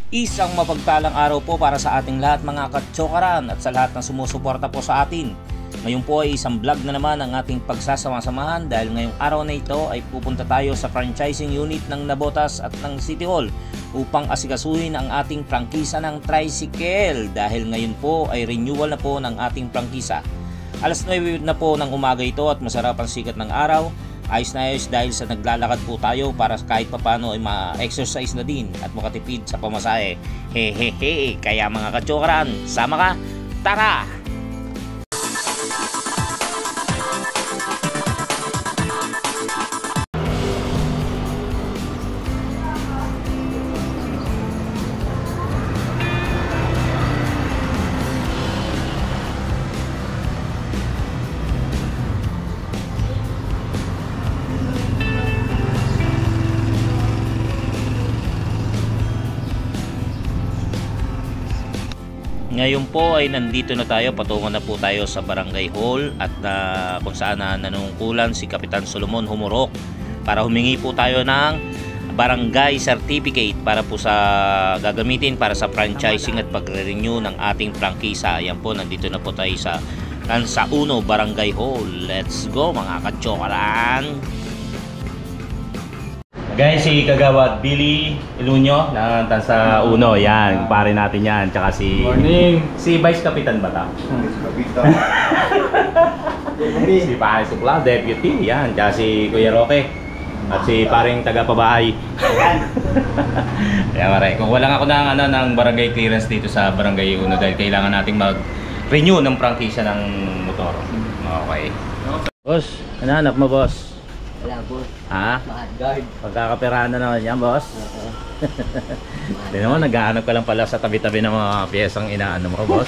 Isang mapagpalang araw po para sa ating lahat mga katsokaran at sa lahat ng sumusuporta po sa atin. Ngayon po ay isang vlog na naman ang ating pagsasama-samahan dahil ngayong araw na ito ay pupunta tayo sa franchising unit ng Nabotas at ng City Hall upang asikasuhin ang ating prangkisa ng tricycle dahil ngayon po ay renewal na po ng ating prangkisa. Alas 9 na po ng umaga ito at masarap ang sikat ng araw. Ayos na ayos dahil sa naglalakad po tayo para kahit papano ay ma-exercise na din at makatipid sa pamasahe. Hehehe, kaya mga katsokaran, sama ka? Tara! Ngayon po ay nandito na tayo, patungo na po tayo sa Barangay Hall at kung saan nanungkulan si Kapitan Solomon Humurok para humingi po tayo ng barangay certificate para po sa gagamitin para sa franchising at pagre-renew ng ating prangkisa. Ayan po, nandito na po tayo sa Tansa 1 Barangay Hall. Let's go mga katsokaran! Guys, si Kagawad Billy Ilunyo ng Tansa 1, yan, pare natin yan. Tsaka si... Morning! Si Vice Kapitan ba ta? Si Pare Tukla, Deputy, yan. Tsaka si Kuya Roque. At si paring taga-pabahay. Kaya pare, kung walang ako ng barangay clearance dito sa Barangay 1 dahil kailangan nating mag-renew ng prangkisa ng motor. Okay. Boss, ano hanap mo, boss? Wala, boss. Ha? Mahadguard. Pagkakapirahan na naman yan, boss. Hindi naman, naghahanap ka lang pala sa tabi-tabi ng mga piyesang inaano mo, boss.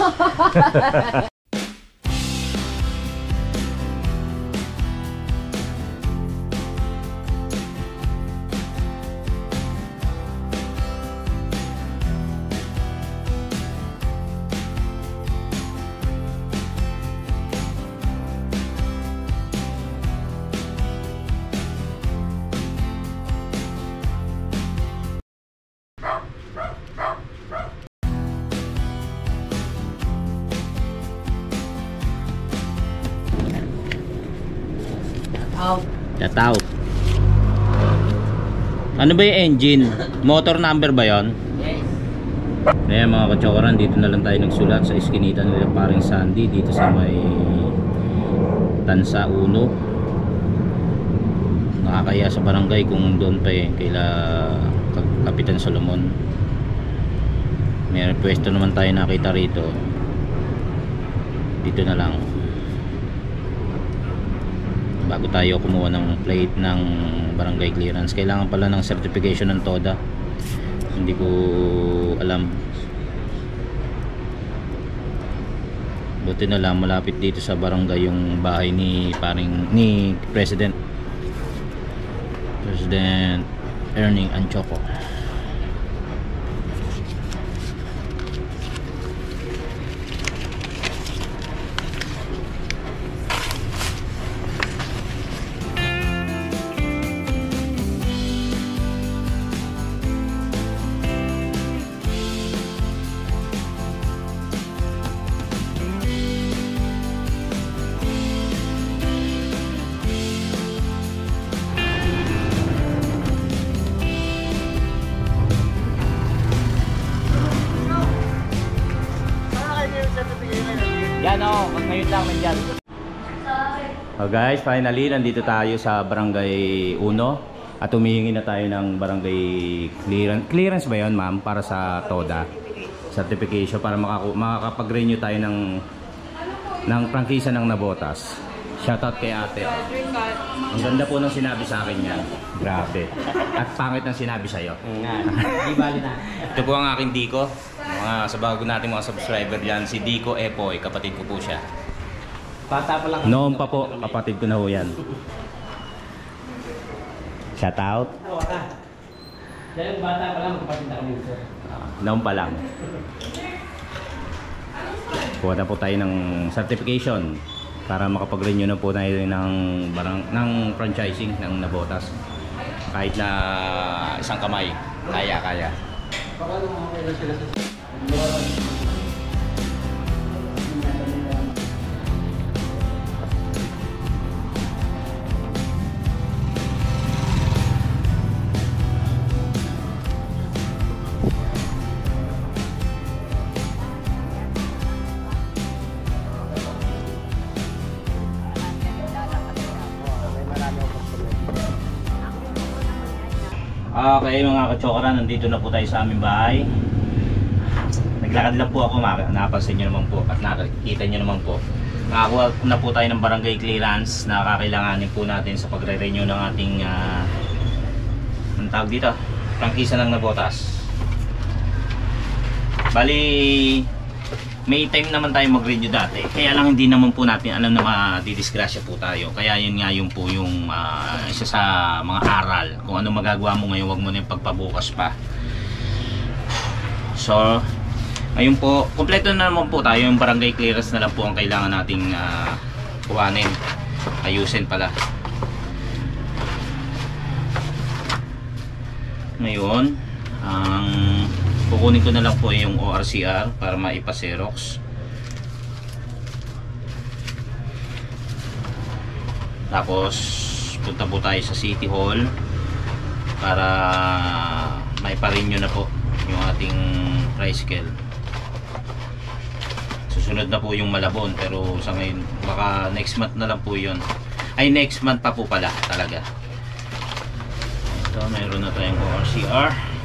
Yataw. Ano ba yung engine? Motor number ba yon? Yes. Ayan mga katsokaran, dito na lang tayo nagsulat sa iskinita nila paring Sandy dito sa may Tansa 1. Nakakaya sa barangay kung doon pa kaila Kapitan Solomon. May pwesto naman tayo nakita rito. Dito na lang bago tayo kumuha ng plate ng barangay clearance. Kailangan pala ng certification ng TODA. Hindi ko alam. Buti na lang malapit dito sa barangay yung bahay ni President Erning Anchoco. Yan o, ngayon lang nandyan. Oh guys, finally nandito tayo sa Barangay 1 at humihingi na tayo ng barangay clearance. Clearance ba yun, ma'am? Para sa TODA certification para makakapag-renew tayo ng prangkisa ng Nabotas. Shoutout kay ate. Ang ganda po ng sinabi sa akin yan. Grabe. At pangit ng sinabi sa'yo. Di bali na. Ito po ang aking Diko. Sa bago natin mga subscriber yan, si Diko Epoy, kapatid ko po siya. Bata pa lang. Noon pa po, kapatid ko na po yan. Shout out. Dahil bata pa lang, kapatid na kami dito. Noon pa lang. Kuha na po tayo ng certification para makapag-renew na po tayo ng franchising ng Nabotas. Kahit na isang kamay, kaya. Baka nung okay na sila sa... Okay mga katsokara, nandito na po tayo sa aming bahay. Naglakad lang po ako, napansin nyo naman po at nakikita nyo naman po. Nakakuha na po tayo ng barangay clearance na kakailanganin po natin sa pagre-renew ng ating anong tawag dito? Prangkisa ng Navotas. Bali, may time naman tayo mag-renew dati. Kaya lang hindi naman po natin alam na madidisgrasya po tayo. Kaya yun nga yun po yung isa sa mga aral. Kung ano magagawa mo ngayon, wag mo na yung pagpabukas pa. So, ngayon po, kompleto na naman po tayo. Yung barangay clearance na lang po ang kailangan nating kuhanin. Ayusin pala. Ngayon, ang kukunin ko na lang po yung ORCR para maipa-Xerox. Tapos punta po tayo sa City Hall para maipa-renew na po yung ating tricycle. Susunod na po yung Malabon, pero sa ngayon baka next month na lang po yun. Ay, next month pa po pala talaga. Ito, mayroon na tayong ORCR.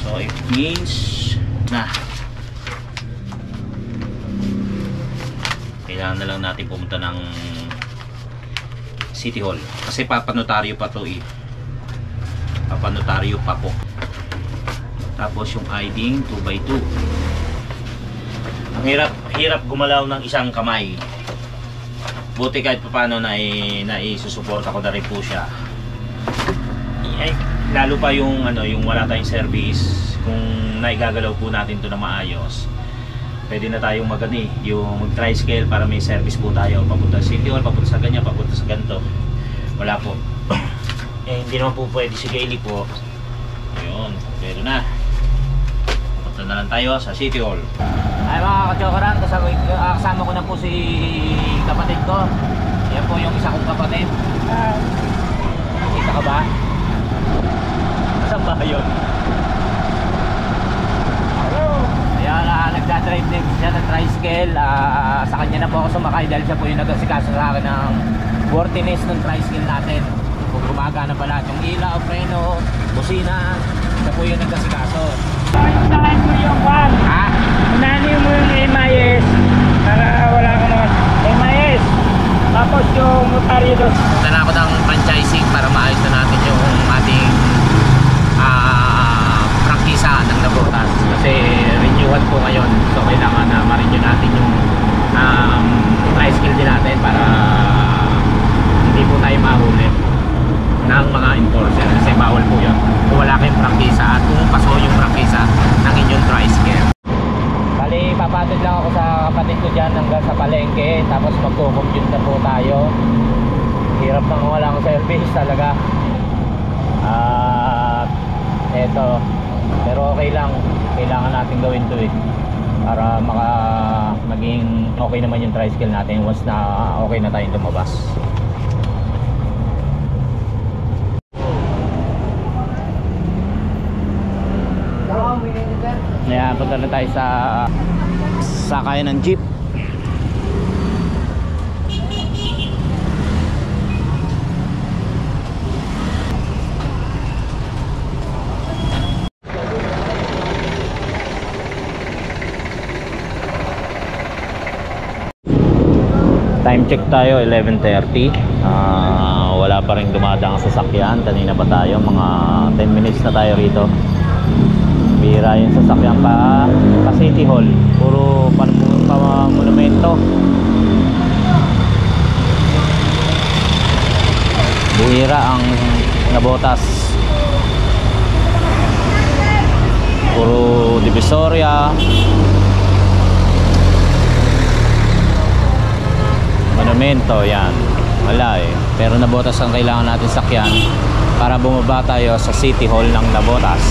So it means na kailangan na lang natin pumunta ng City Hall kasi papanotaryo pa to papanotaryo pa po. Tapos yung ID 2x2. Ang hirap gumalaw ng isang kamay. Buti kahit paano na isusuporta ko na rin po siya. Lalo pa yung yung wala tayong service, kung naigagalaw po natin to na maayos, pwede na tayong yung mag-tricycle para may service po tayo papunta sa City Hall, papunta sa ganyan, papunta sa ganito. Wala po. Hindi naman po pwede si Gailey po. Ayun, pero na papunta na lang tayo sa City Hall. Ay mga kachokaran, kasama ko na po si kapatid ko. Yan po yung isa kong kapatid. Kita ka ba? Saan ba yun? Ayan, nagdadrive din siya ng tricycle. Sa kanya na po ako sumakay dahil siya po yung nag-asikaso sa akin ng worthiness ng tricycle natin. Kung gumagana pa lahat yung ilaw, preno, busina, siya po yung nag-asikaso. Unahin mo yung kwan. Ha? Unahin mo yung MIS. Para wala ka naman. MIS. Tapos yung notaryo doon. Punta na ako ng franchising para maayos na natin yung ating prangkisa ng Navotas. Kasi renewal po ngayon. So kailangan na ma-renew natin yung tricycle din natin para hindi po tayo mahuli ng mga enforcer. Kasi bawal po yun kung wala kayong prangkisa at kung paso yung prangkisa ng inyong tricycle. Bali, papatid lang ako sa kapatid ko dyan hanggang sa palengke. Tapos magko-compute na po tayo. Hirap nang walang service talaga. Eto, pero okay lang, kailangan natin gawin to para maging okay naman yung tricycle natin once na okay na tayong lumabas. Ayan, punta na tayo sa sakayan ng jeep. Time check tayo, 11:30. Wala pa rin dumadaang sasakyan. Kanina pa tayo, mga 10 minutes na tayo rito. Bira yung sasakyan pa City Hall. Puro monumento. Bira ang Navotas. Puro Divisoria, monumento, yan. Wala pero Navotas ang kailangan natin sakyan para bumaba tayo sa City Hall ng Navotas.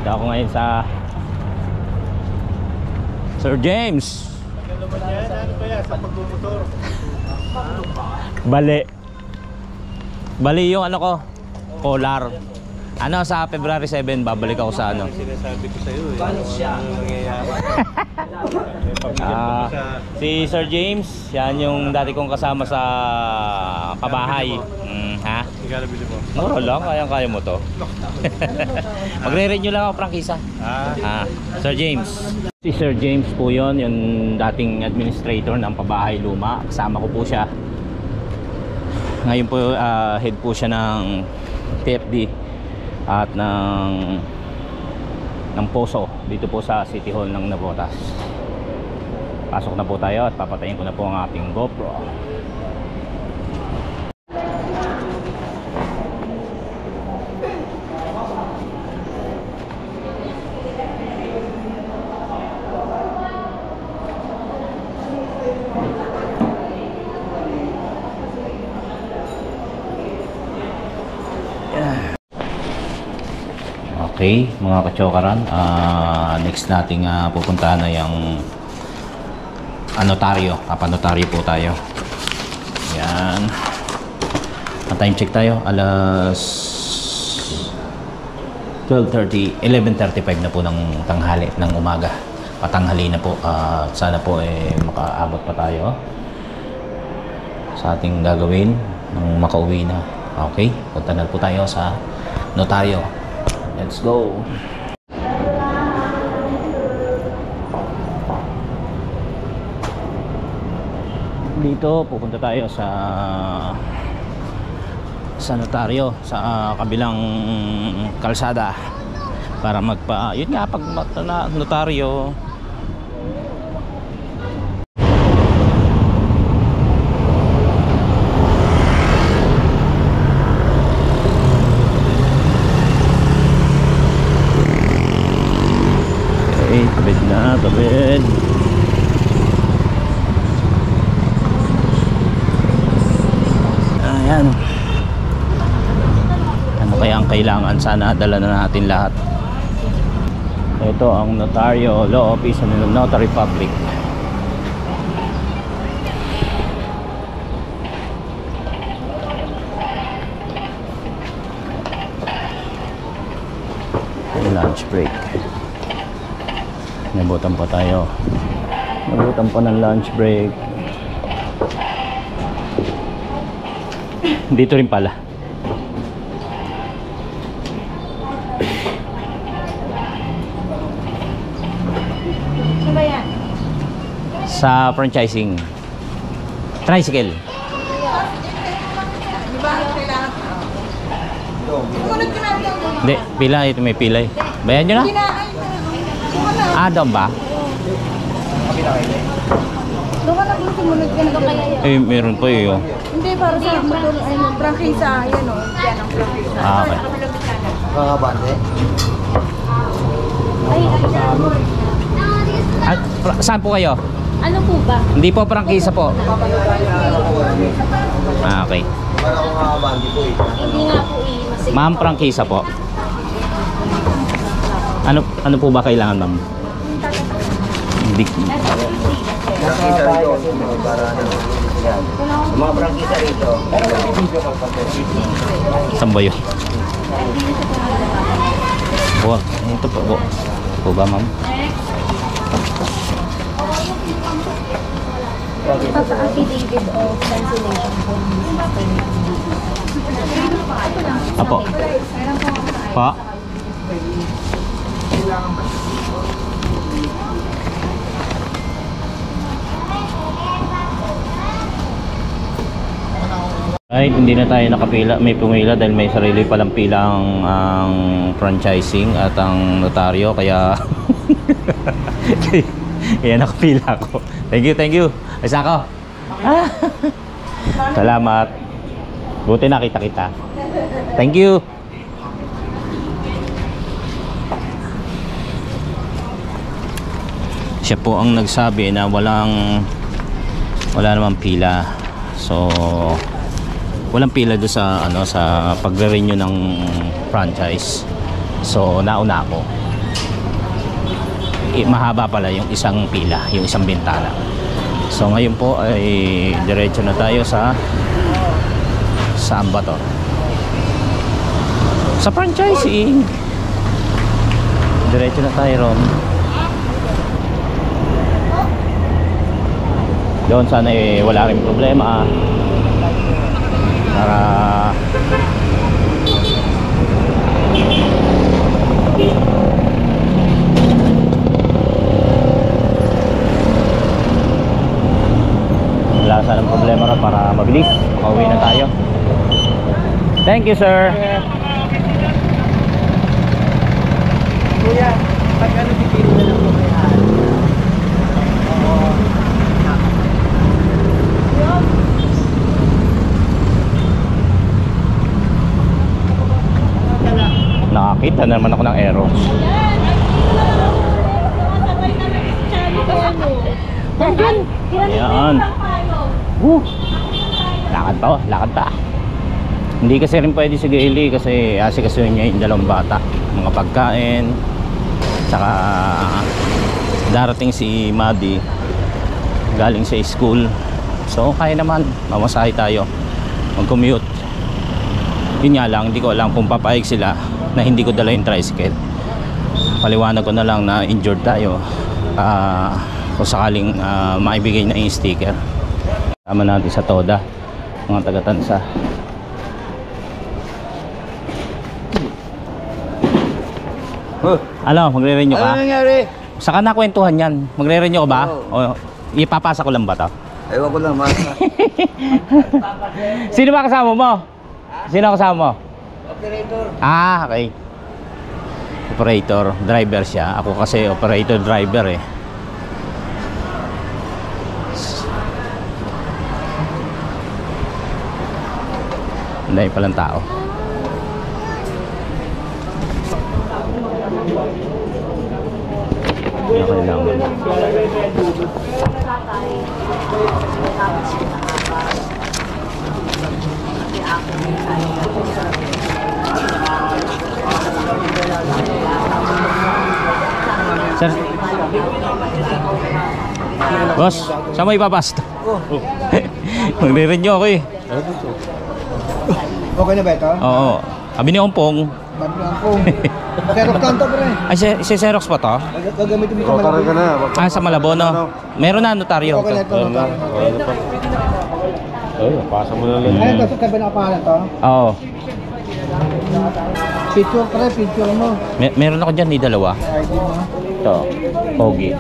Dito ako ngayon sa Sir James. Ano ba yan sa pagmumotor? Bali yung ano ko, Polar. Ano, sa February 7 babalik ako sa ano. Sinasabi ko sa'yo eh. Ano nangyayari? Si Sir James, yan yung dati kong kasama sa pabahay. Ha? Igala bili mo? Mura lang, kaya mo to. Magre-renew lang ako, prangkisa. Sir James. Si Sir James po yun, yung dating administrator ng pabahay luma. Kasama ko po siya. Ngayon po, head po siya ng TFD at ng Poso dito po sa City Hall ng Navotas. Pasok na po tayo at papatayin ko na po ang ating GoPro. Okay, mga kachokaran, next nating pupuntahan na yung notaryo. Papanotaryo po tayo. Yan. Time check tayo. Alas 12:30, 11:35 na po ng tanghali, ng umaga. Patanghali na po. Sana po makaabot pa tayo sa ating gagawin nang makauwi na. Okay, punta na po tayo sa notaryo. Let's go. Dito pupunta tayo sa notaryo sa kabilang kalsada para yun nga, pag notaryo. Tabid na, tabid. Ayan. Ano kaya ang kailangan? Sana dala na natin lahat. Ito ang notaryo, law office ng Notary Public. Lunch break. Nabutan pa tayo. Nabutan pa ng lunch break. Dito rin pala. Ano ba yan? Sa franchising. Tricycle. Di ba kailangan? Sumunod ka natin. Hindi, pila. Ito may pila eh. Bayan nyo na? Doon ba? Doon ka na kung sumunod ka na kaya yan. Eh, meron pa eh. Oh. Hindi, para sa motor, prangkisa, yan o. Yan ang prangkisa. Okay. Kakabante? Saan po kayo? Ano po ba? Hindi po prangkisa po. Okay. Para akong kakabante po eh. Hindi nga po eh. Ma'am, prangkisa po. Ano po ba kailangan, ma'am? Hindi. Prangkisa rito. Para ano. Mga prangkisa rito. Saan ba yun? Po, ito po. Po ba, ma'am? Affidavit of cancellation form. Apo. Pa? Right, hindi na tayo nakapila, may pumila dahil may sarili palang pila ang franchising at ang notaryo, kaya kaya nakapila ako. Thank you. Isa ako. Salamat. Buti nakita kita. Thank you. Siya po ang nagsabi na wala namang pila. So walang pila do sa sa pagre-renew ng franchise. So nauna ako. mahaba pala yung isang pila, yung isang bintana. So ngayon po ay diretso na tayo sa saan ba to? Sa franchising. Diretso na tayo ron. Doon sana wala rin problema para wala sanang problema rin para mabilis makauwi na tayo. Thank you, sir. Kuya, pag ano bibili na lang po kayo? Nakakita na naman ako ng Aero. Ayan. Lakad pa, lakad pa. Hindi kasi rin pwede si Gaily kasi asikasuhin niya yung dalawang bata, mga pagkain, saka darating si Maddie galing sa school. So kaya naman, mamasahe tayo, mag-commute. Yun nga lang, hindi ko alam kung papayag sila na hindi ko dala yung tricycle. Paliwanag ko na lang na injured tayo, kung sakaling maibigay na yung sticker. Tama natin sa Toda, mga taga-Tansa. Ano, magre-renew ka? Ano nangyari? Saka na kwentuhan yan. Magre-renew ka ba? O ipapasa ko lang ba to? Ewan ko lang, Sino ba kasama mo? Sino kasama mo? Operator. Ah, okay. Operator, driver siya. Ako kasi operator driver eh. Hindi palang tao. Okay lang. Sir. Boss, saan mo ipapasta? Magre-renew ako eh. Okay na ba ito? Oo. Sabi ni Ompong. Bago lang po. Xerox kanto pa rin. Ay, si Xerox pa to? Gagamitin mo sa Malabo. Ah, sa Malabo, no? Meron na notaryo. Okay na ito. Ay, pasa mo na lang. Ano ito? Sa tabi nakapahalan to? Oo. Picture pa rin, picture mo. Meron ako dyan, dalawa. ID mo. Ito, Pogi.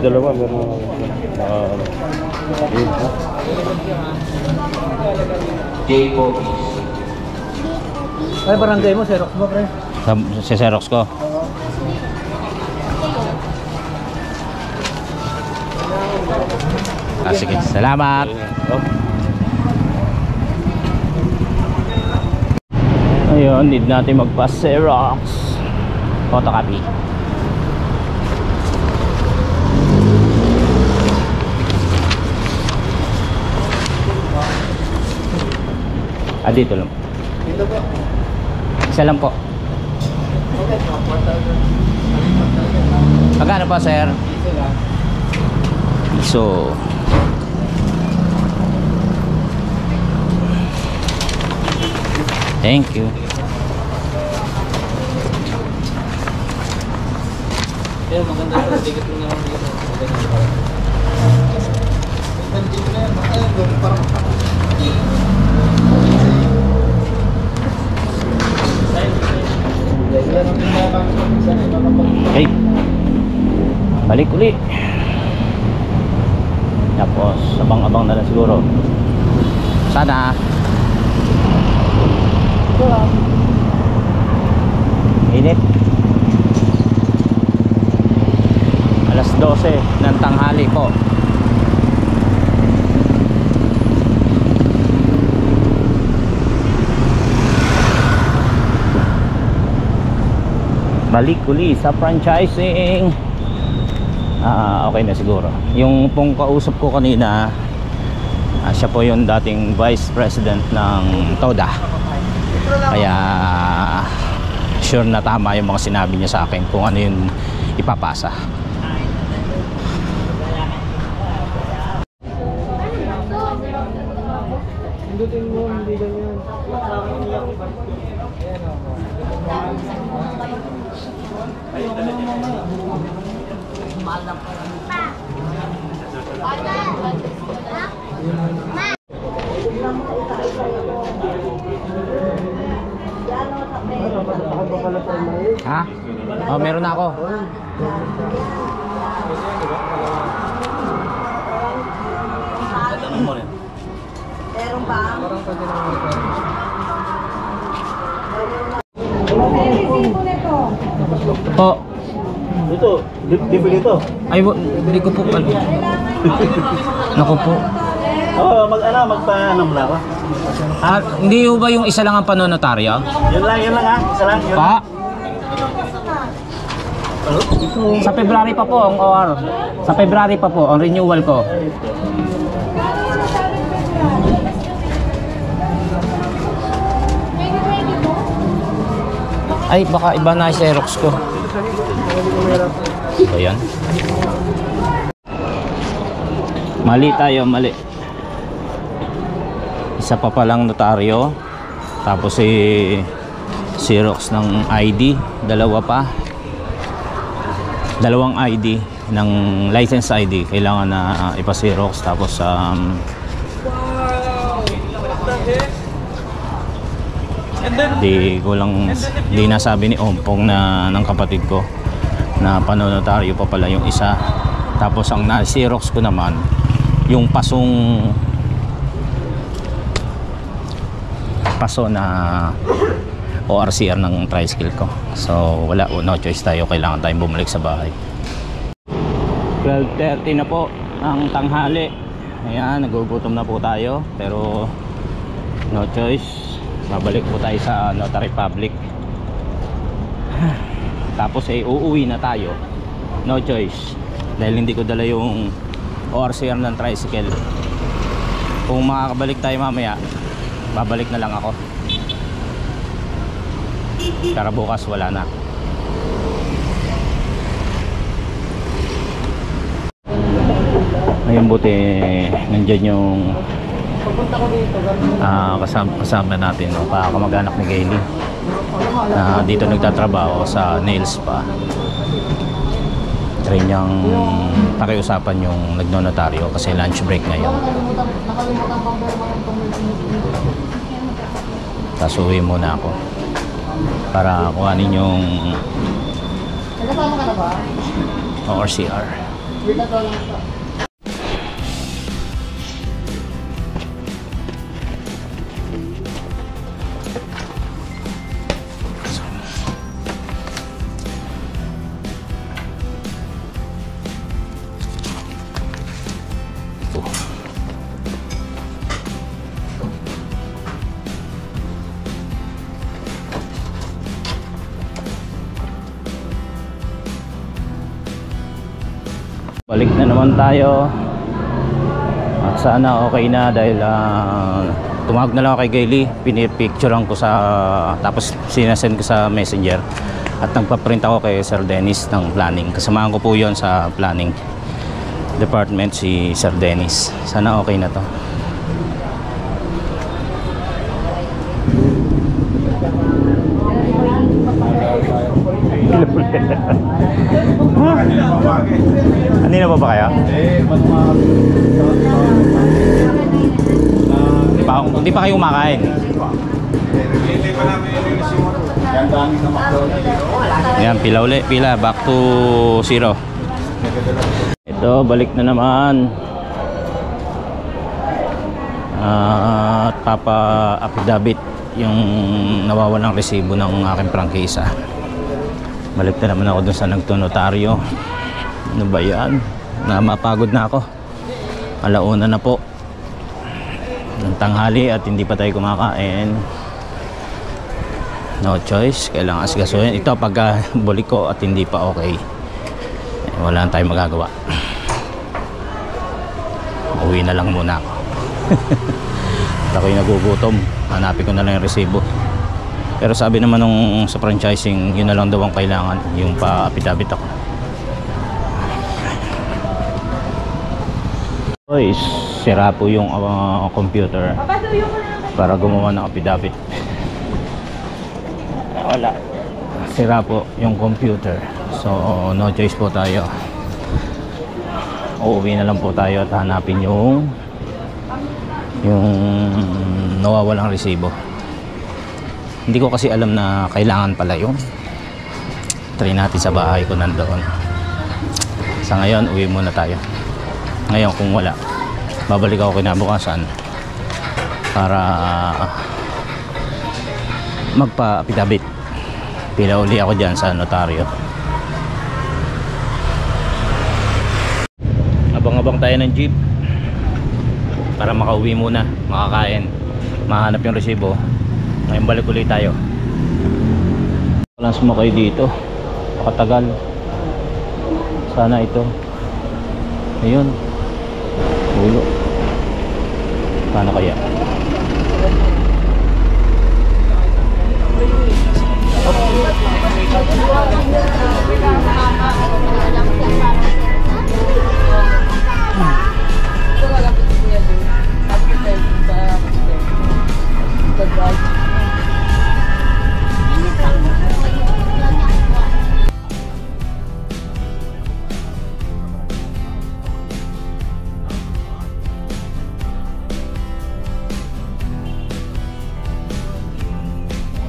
Dalawa, meron. Ay, barangay mo, Xerox mo, pre. Si Xerox ko. Ah, sige, salamat. Ayun, need natin magpa-Xerox. Photocopy. Ah, dito lang. Dito po. Isa lang po. Magkano pa, sir? Dito lang. So, thank you. Pero maganda sa ticket mo naman dito. Okay. Balik uli. Tapos, abang-abang na lang siguro. Sana. Init. Alas 12 ng tanghali po. Balik uli sa franchising. Okay na siguro. Yung pong kausap ko kanina, siya po yung dating vice president ng Toda. Kaya sure na tama yung mga sinabi niya sa akin kung ano yung ipapasa. Ha? Oh, meron na ako. Meron ba? Po. Ito, bibili ito. Ay, hindi ko po. Naku po. Oo, magpa-anam lang ako. Ah, hindi ba yung isa lang ang panonotaryo? Yun lang ha. Isa lang. Yun. Pa? Sa February pa po ang OR. Sa February pa po ang renewal ko. Ay, baka iba na yung Xerox ko. Ayan. Mali tayo, mali. Isa pa palang notaryo. Tapos Xerox ng ID. Dalawa pa. Dalawang ID ng license ID. Kailangan na ipa-Xerox. Tapos di nasabi ni Ompong na ng kapatid ko na panonotaryo pa pala yung isa. Tapos ang na-Xerox ko naman yung paso na ORCR ng tricycle ko. So wala, no choice tayo, kailangan tayong bumalik sa bahay. 12:30 na po ang tanghali. Ayan, nagugutom na po tayo pero no choice. Babalik po tayo sa Notary Public. Tapos uuwi na tayo. No choice. Dahil hindi ko dala yung ORCR ng tricycle. Kung makakabalik tayo mamaya, babalik na lang ako. Para bukas wala na. Ayun, buti nandyan yung kasama natin, no? Kamag-anak ni Gailey na dito nagtatrabaho sa nails pa. Try niyang pakiusapan yung nagnonotaryo kasi lunch break ngayon. Tapos uwi muna ako para kuhanin yung ORCR. Balik na naman tayo. At sana okay na dahil tumawag na lang ako kay Gailey. Pinipicturean ko sa, tapos sinasend ko sa messenger. At nagpa-print ako kay Sir Dennis ng planning. Kasamahan ko po yon sa planning department si Sir Dennis. Sana okay na to. Hindi na ba kaya? Hindi pa kayo kumakain. Ayan, pila uli, pila, back to 0. Ito, balik na naman. At papa-affidavit yung nawawalang resibo ng aking prangkisa. Balik na naman ako dun sa nagtunotaryo. Ano ba yan? Mapagod na ako. Alauna na po ng tanghali at hindi pa tayo kumakain. No choice, kailangan asgasuhin. Ito pagka balik ko at hindi pa okay, wala na tayong magagawa. Uwi na lang muna ako. Ako'y nagugutom. Hanapin ko na lang yung resibo. Pero sabi naman nung sa franchising, yun na lang daw ang kailangan, yung pa-apidabit ako. Oy, sira po yung computer para gumawa ng apidabit. Wala. Sira po yung computer. So, no choice po tayo. Uuwi na lang po tayo at hanapin yung nawawalang resibo. Hindi ko kasi alam na kailangan pala yun. Try natin sa bahay ko nandoon. Sa ngayon, uwi muna tayo. Ngayon kung wala, babalik ako kinabukasan para magpa-apidabit. Pila uli ako dyan sa notaryo. Abang-abang tayo ng jeep para makauwi muna, makakain, mahanap yung resibo. Ngayon balik ulit tayo. Walang sumakay dito, pakatagal. Sana ito. Ayun, ulo. Paano kaya?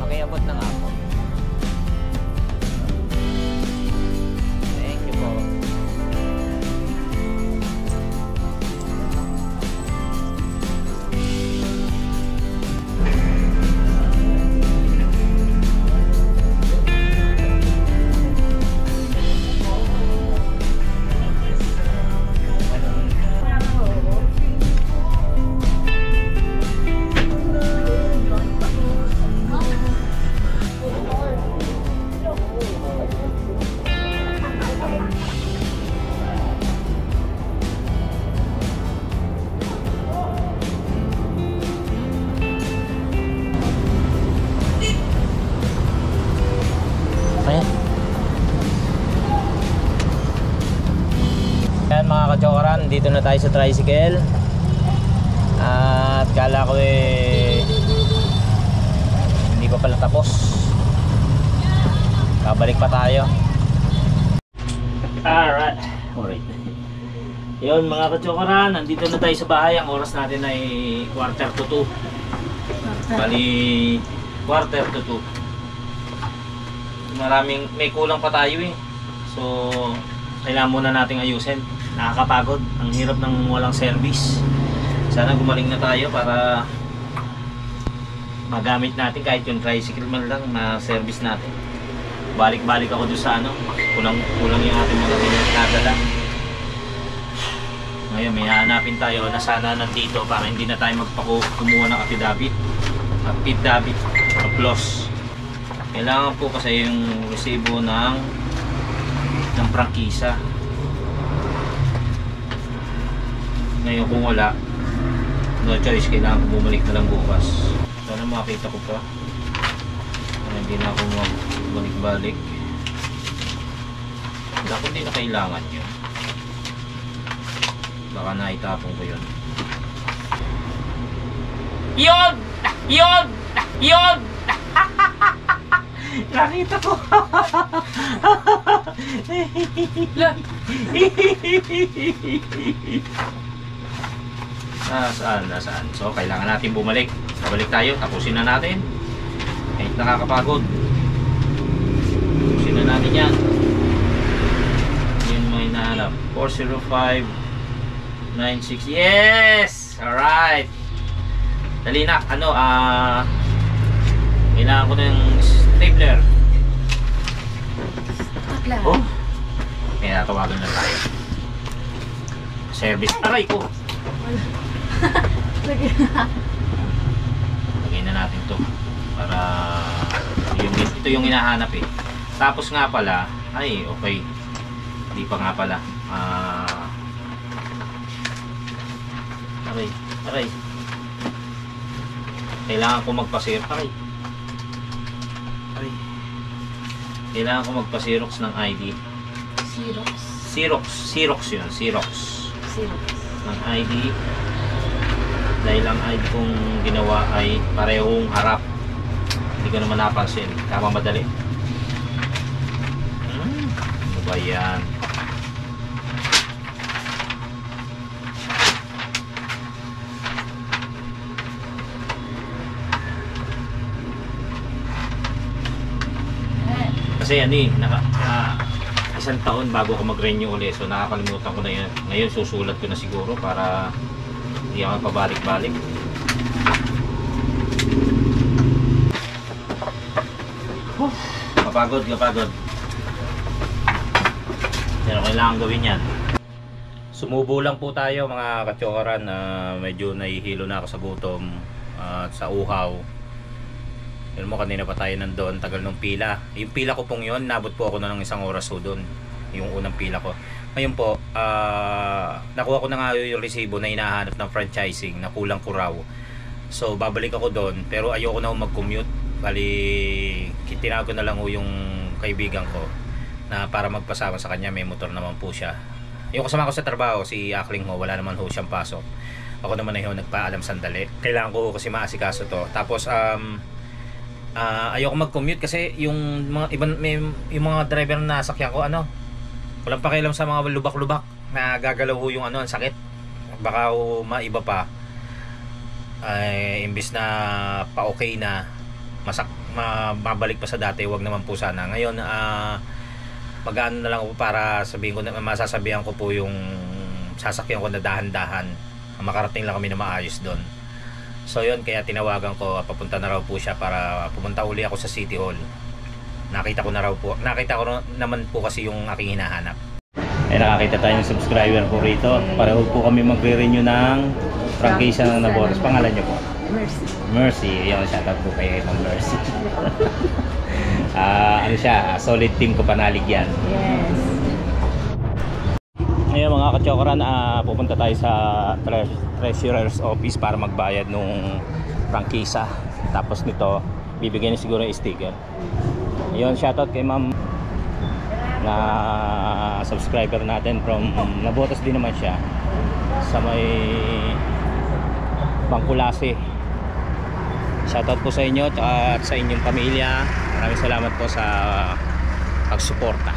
Makiabot na nga ako. Thank you po. Ayan mga kajokaran, dito na tayo sa tricycle. At kala ko hindi pa pala tapos. Babalik pa tayo. Alright. Yun mga kajokaran, nandito na tayo sa bahay. Ang oras natin ay 1:45. Bali 1:45. May kulang pa tayo eh. So kailangan muna nating ayusin. Nakakapagod, ang hirap ng walang service. Sana gumaling na tayo para magamit natin kahit yung tricycle man lang na service natin. Balik-balik ako doon sa kulang yung ating mga pinagdadala. Ngayon may hahanapin tayo na sana nandito para hindi na tayo kumuha ng apidabit plus. Kailangan po kasi yung resibo ng prangkisa. Ngayon kung wala, no choice, kailangan ko bumalik na lang bukas. Sana makita ko pa para hindi na ako balik-balik. Wala ko hindi na kailangan yun. Baka naitapon ko yun. Yun! Nakita ko. Nasaan? So kailangan natin bumalik. Babalik tayo, tapusin na natin. Kahit nakakapagod. Tapusin na natin yan. Yun mo hinahanap. 40596. Yes! Alright. Dali na. Kailangan ko ng stapler. Oh. Kaya tawagan na tayo. Service. Aray ko. Lagyan na natin to para ito yung hinahanap eh. Tapos nga pala, ay okay. Hindi pa nga pala. Aray. Kailangan ko magpa-share. Aray. Kailangan ko magpa-Xerox ng ID. Xerox yun, Xerox ng ID. Dahil ang ID kong ginawa ay parehong harap. Hindi ko naman napansin. Tama madali. Ano ba yan? Kasi ano eh, isang taon bago ako mag-renew ulit. So nakakalimutan ko na yun. Ngayon susulat ko na siguro para hindi ako pabalik-balik. Kapagod. Pero kailangan gawin yan. Sumubo lang po tayo mga katsokaran na medyo nahihilo na ako sa gutom at sa uhaw. Alam mo, kanina pa tayo nandun, tagal ng pila. Yung pila ko pong yun, nabot po ako na ng isang oras po doon. Yung unang pila ko. Ngayon po, nakuha ko na nga yung resibo na hinahanap ng franchising, na kulang ko raw. So, babalik ako doon, pero ayoko na mag-commute. Bali, tinawag ko na lang yung kaibigan ko na para magpasama sa kanya, may motor naman po siya. Yung kasama ko sa trabaho, si Akling ho, wala naman ho siyang pasok. Ako naman na nagpaalam sandali. Kailangan ko kasi maasikaso to. Tapos, ayoko mag-commute kasi yung mga yung mga driver na nasakyan ko walang pakialam sa mga lubak-lubak na gagalaw ho yung ang sakit. Baka maiba pa ay imbis na pa-okay na mabalik pa sa dati, wag naman po sana. Ngayon mag-ano na lang ako para sabihin ko na masasabihan ko po yung sasakyan ko na dahan-dahan, makarating lang kami na maayos doon. So yun, kaya tinawagan ko, papunta na raw po siya para pumunta uli ako sa City Hall. Nakita ko naman po kasi yung aking hinahanap. Nakakita tayo ng subscriber po rito. Pareho po kami magre-renew ng prangkisa ng Nabores. Pangalan niyo po? Mercy. Yung shoutout po kay Mercy. Ano siya, solid team ko panalig yan. Yes. Ngayon mga katsokoran, pupunta tayo sa treasurer's office para magbayad nung prangkisa. Tapos nito, bibigyan niya siguro yung sticker. Ayun, shoutout kay ma'am na subscriber natin from Nabotas din naman siya sa may Bangkulase. Shoutout po sa inyo at sa inyong pamilya. Maraming salamat po sa pagsuporta.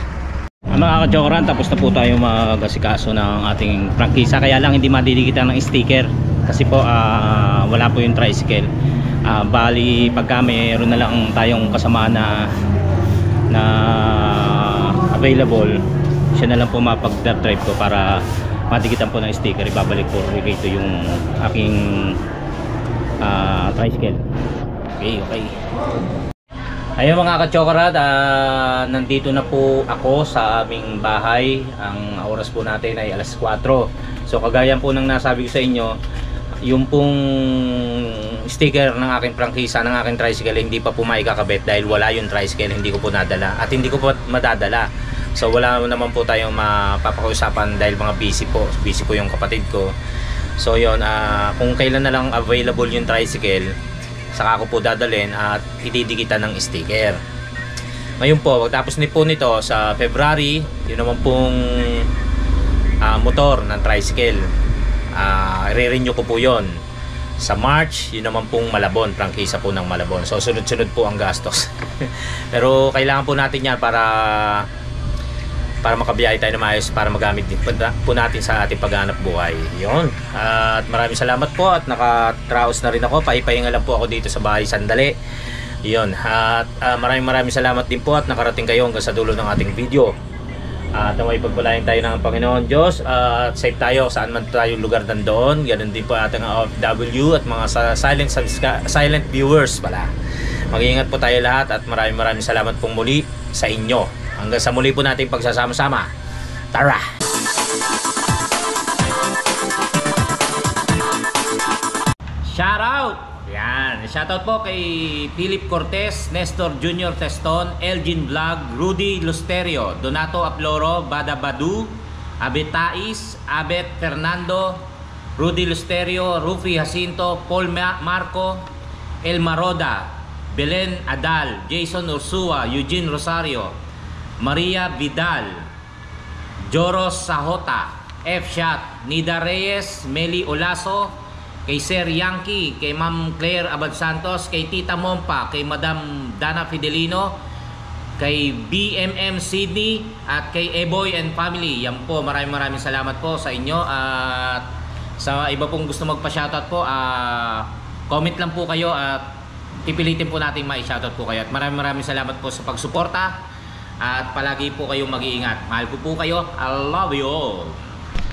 Mga ka-jokeran, tapos na po tayo mag-asikaso ng ating prangkisa. Kaya lang hindi madidikitan ng sticker kasi po wala po yung tricycle. Bali pagka mayroon na lang tayong kasama na available, siya na lang po mapag-drive ko para madikitan po ng sticker. Ibabalik po rito yung aking tricycle. Okay. Ayun mga ka-chokerad, nandito na po ako sa aming bahay. Ang oras po natin ay alas 4. So kagaya po ng nasabi ko sa inyo, yung pong sticker ng aking prangkisa, ng aking tricycle, hindi pa po maikakabit dahil wala yung tricycle, hindi ko po nadala at hindi ko po madadala. So wala naman po tayong mapapakiusapan dahil mga busy po yung kapatid ko. So yun, kung kailan na lang available yung tricycle, saka ako po dadalhin at ididikitan ng sticker. Ngayon po, pagtapos nito sa February, yun naman pong motor ng tricycle, i-renew ko po yon. Sa March, yun naman pong Malabon, prangkisa po ng Malabon. So sunod-sunod po ang gastos. Pero kailangan po natin yan para makabiyahe tayo na maayos, para magamit din po natin sa ating paghanap buhay. Yun. At maraming salamat po at nakatraos na rin ako. Paipahinga lang po ako dito sa bahay sandali. Yun. At maraming salamat din po at nakarating kayo hanggang sa dulo ng ating video. At naway pagpalain tayo ng Panginoon Diyos at safe tayo saan man tayo lugar nandoon. Ganun din po ating OFW at mga silent viewers pala. Mag-iingat po tayo lahat at maraming salamat pong muli sa inyo. Hanggang sa muli po natin pagsasama-sama. Tara! Shoutout! Yan. Shoutout po kay Philip Cortez, Nestor Junior Teston, Elgin Vlog, Rudy Lusterio, Donato Aploro, Bada Badu, Abet Tais, Abet Fernando, Rudy Lusterio, Rufi Jacinto, Paul Marco, El Maroda, Belen Adal, Jason Ursua, Eugene Rosario, Maria Vidal, Joros Sahota, F. Shot, Nida Reyes, Meli Olaso, kay Sir Yankee, kay Ma'am Claire Abad Santos, kay Tita Mompa, kay Madam Dana Fidelino, kay BMM Sydney, at kay Eboy and family. Yan po, maraming salamat po sa inyo. At sa iba pong gusto magpa-shoutout po, comment lang po kayo at pipilitin po natin ma-shoutout po kayo. At maraming salamat po sa pagsuporta at palagi po kayong mag-iingat. Mahal ko po kayo. I love you all.